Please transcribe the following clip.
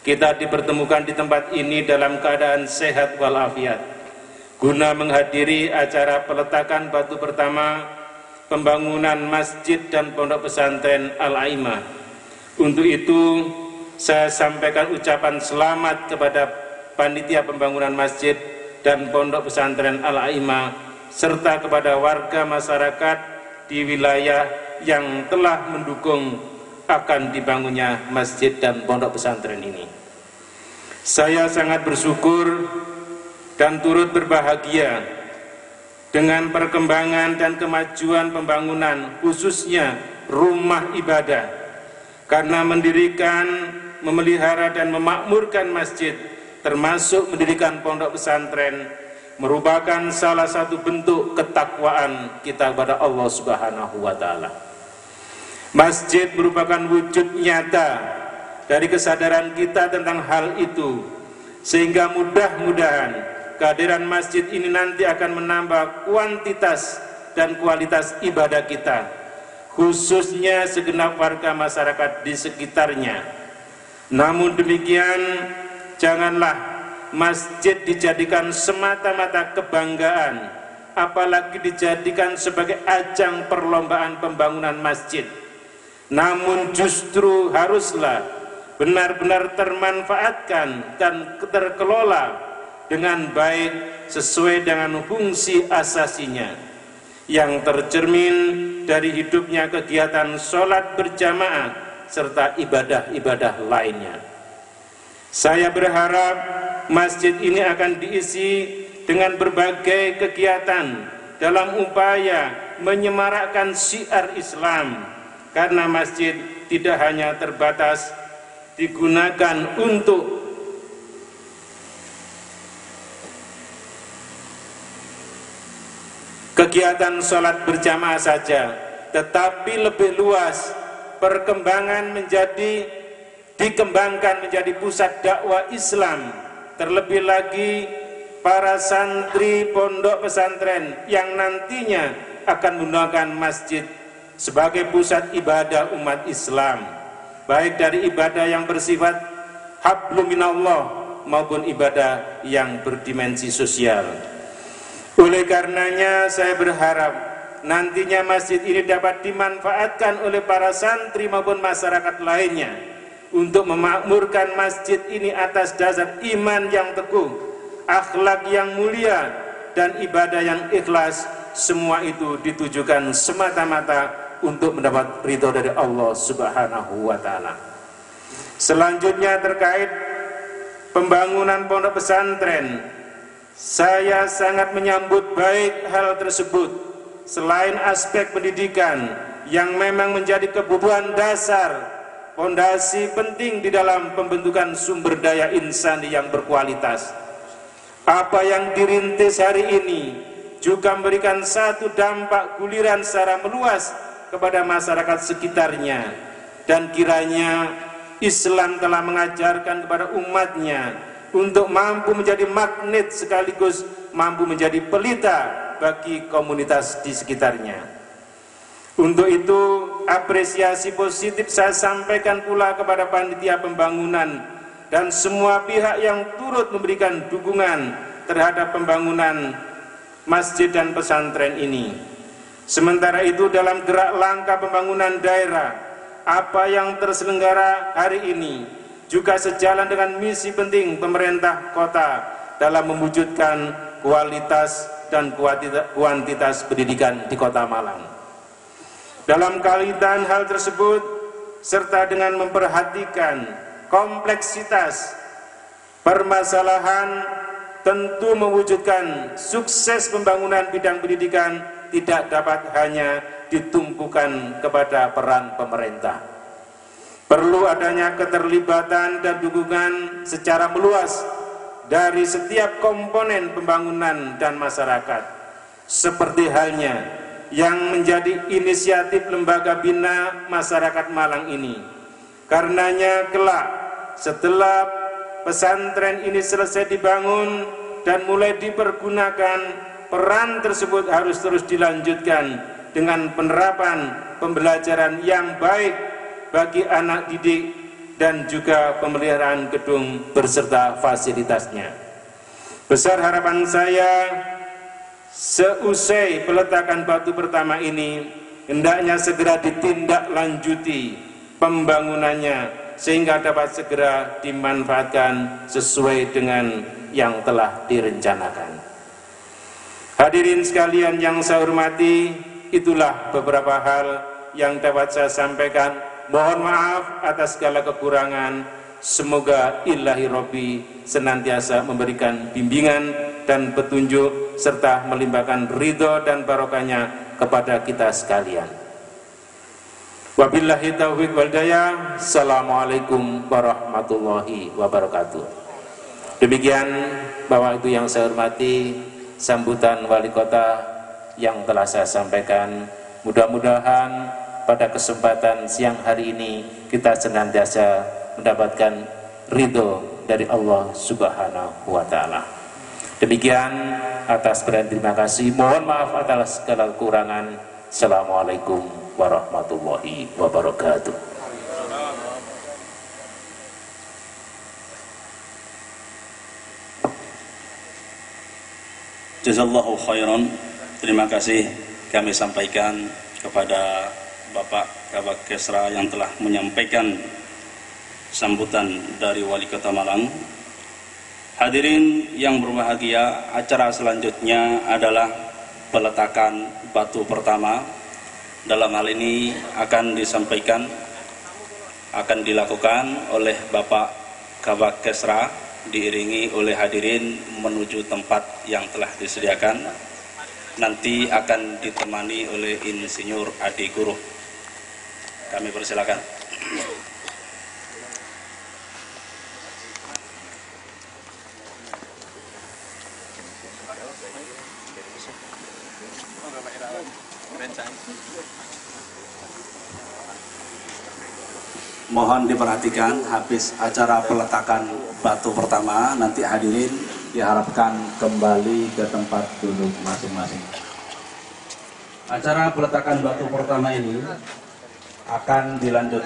Kita dipertemukan di tempat ini dalam keadaan sehat walafiat guna menghadiri acara peletakan batu pertama pembangunan masjid dan pondok pesantren Al-Aimah. Untuk itu saya sampaikan ucapan selamat kepada panitia pembangunan masjid dan pondok pesantren Al-Aimah serta kepada warga masyarakat di wilayah yang telah mendukung akan dibangunnya masjid dan pondok pesantren ini. Saya sangat bersyukur dan turut berbahagia dengan perkembangan dan kemajuan pembangunan khususnya rumah ibadah, karena mendirikan, memelihara dan memakmurkan masjid termasuk mendirikan pondok pesantren merupakan salah satu bentuk ketakwaan kita kepada Allah Subhanahu wa taala. Masjid merupakan wujud nyata dari kesadaran kita tentang hal itu, sehingga mudah-mudahan kehadiran masjid ini nanti akan menambah kuantitas dan kualitas ibadah kita, khususnya segenap warga masyarakat di sekitarnya. Namun demikian, janganlah masjid dijadikan semata-mata kebanggaan, apalagi dijadikan sebagai ajang perlombaan pembangunan masjid. Namun justru haruslah benar-benar termanfaatkan dan terkelola dengan baik sesuai dengan fungsi asasinya yang tercermin dari hidupnya kegiatan sholat berjamaah serta ibadah-ibadah lainnya. Saya berharap masjid ini akan diisi dengan berbagai kegiatan dalam upaya menyemarakkan syiar Islam, karena masjid tidak hanya terbatas digunakan untuk kegiatan sholat berjamaah saja, tetapi lebih luas dikembangkan menjadi pusat dakwah Islam. Terlebih lagi para santri pondok pesantren yang nantinya akan menggunakan masjid sebagai pusat ibadah umat Islam, baik dari ibadah yang bersifat hablum minallah maupun ibadah yang berdimensi sosial. Oleh karenanya saya berharap nantinya masjid ini dapat dimanfaatkan oleh para santri maupun masyarakat lainnya untuk memakmurkan masjid ini atas dasar iman yang teguh, akhlak yang mulia dan ibadah yang ikhlas. Semua itu ditujukan semata-mata untuk mendapat ridho dari Allah Subhanahu wa taala. Selanjutnya terkait pembangunan pondok pesantren, saya sangat menyambut baik hal tersebut. Selain aspek pendidikan yang memang menjadi kebutuhan dasar, fondasi penting di dalam pembentukan sumber daya insani yang berkualitas, apa yang dirintis hari ini juga memberikan satu dampak guliran secara meluas kepada masyarakat sekitarnya, dan kiranya Islam telah mengajarkan kepada umatnya untuk mampu menjadi magnet sekaligus mampu menjadi pelita bagi komunitas di sekitarnya. Untuk itu apresiasi positif saya sampaikan pula kepada panitia pembangunan dan semua pihak yang turut memberikan dukungan terhadap pembangunan masjid dan pesantren ini. Sementara itu dalam gerak langkah pembangunan daerah, apa yang terselenggara hari ini juga sejalan dengan misi penting pemerintah kota dalam mewujudkan kualitas dan kuantitas pendidikan di Kota Malang. Dalam kaitan hal tersebut, serta dengan memperhatikan kompleksitas permasalahan, tentu mewujudkan sukses pembangunan bidang pendidikan tidak dapat hanya ditumpukan kepada peran pemerintah. Perlu adanya keterlibatan dan dukungan secara meluas dari setiap komponen pembangunan dan masyarakat, seperti halnya yang menjadi inisiatif Lembaga Bina Masyarakat Malang ini. Karenanya kelak setelah pesantren ini selesai dibangun dan mulai dipergunakan, peran tersebut harus terus dilanjutkan dengan penerapan pembelajaran yang baik bagi anak didik dan juga pemeliharaan gedung beserta fasilitasnya. Besar harapan saya, seusai peletakan batu pertama ini, hendaknya segera ditindaklanjuti pembangunannya sehingga dapat segera dimanfaatkan sesuai dengan yang telah direncanakan. Hadirin sekalian yang saya hormati, itulah beberapa hal yang dapat saya sampaikan. Mohon maaf atas segala kekurangan. Semoga Ilahi Robbi senantiasa memberikan bimbingan dan petunjuk serta melimpahkan ridho dan barokahnya kepada kita sekalian. Wabillahi taufiq wal hidayah. Assalamualaikum warahmatullahi wabarakatuh. Demikian bahwa itu yang saya hormati sambutan wali kota yang telah saya sampaikan. Mudah-mudahan pada kesempatan siang hari ini kita senantiasa mendapatkan ridho dari Allah Subhanahu wa Ta'ala. Demikian, atas terima kasih. Mohon maaf atas segala kekurangan. Assalamualaikum warahmatullahi wabarakatuh. Jazallahu khairan. Terima kasih kami sampaikan kepada Bapak Kabak Kesra yang telah menyampaikan sambutan dari Wali Kota Malang. Hadirin yang berbahagia, acara selanjutnya adalah peletakan batu pertama. Dalam hal ini akan dilakukan oleh Bapak Kabak Kesra diiringi oleh hadirin menuju tempat yang telah disediakan. Nanti akan ditemani oleh Insinyur Adi Guru. Kami persilakan. Mohon diperhatikan, habis acara peletakan batu pertama, nanti hadirin diharapkan kembali ke tempat duduk masing-masing. Acara peletakan batu pertama ini akan dilanjutkan